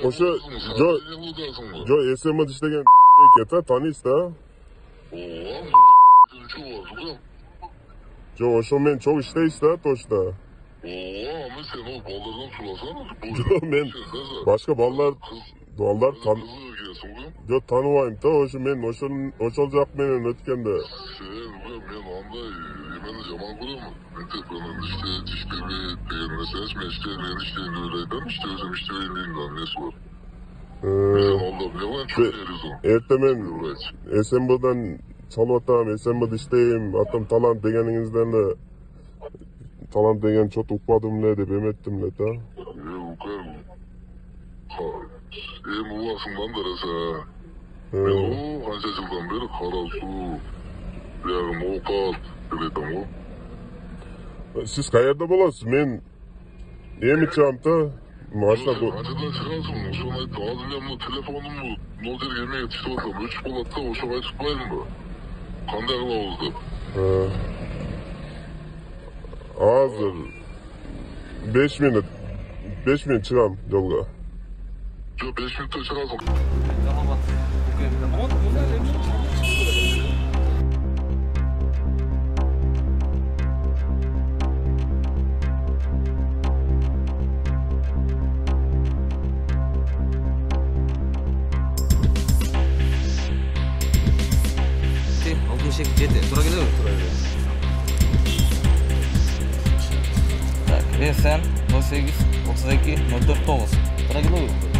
Ошо жо СМ иштеген экета, тааныйсыз да? Жо ошо менен чогуу иштейсиз да, точно. Мен сен ол балдардан сурасаң. Жо мен башка балдар жо тааныбайм да, ошо мен ошол жак менен өткөндө. Мен андай эмени жаман көрөм. Мектеп менен иштебей деген нерсе, мен иштейин деп ойлойм, иштебесем иштебейин дейм да, эмнеси бар. Эртең мен СМБдан чалып атам, СМБда иштейм, атам талант дегениңизден эле талант деген чот укпадым эле деп эметтим эле да. Эми убасыңдан бересе. Мен канча жылдан бери кара суу, биягы оокат делетем го. Сиз каерде болосуз? Мен эми чыгам да. Машина качадан чыгасың? Ошону айттым. Азыр мен мына телефонумду могул жерге эмеге түшүп атсам, өчүп калат да, ошого айтып коеюнбу? Кандай кылабыз деп. Азыр 5 минут чыгам жолго. Жок, 5 минутта чыгасың. Жети, тура келеби? Тура келеби. Так, Ресен 08 32 04 9. Тура келеби?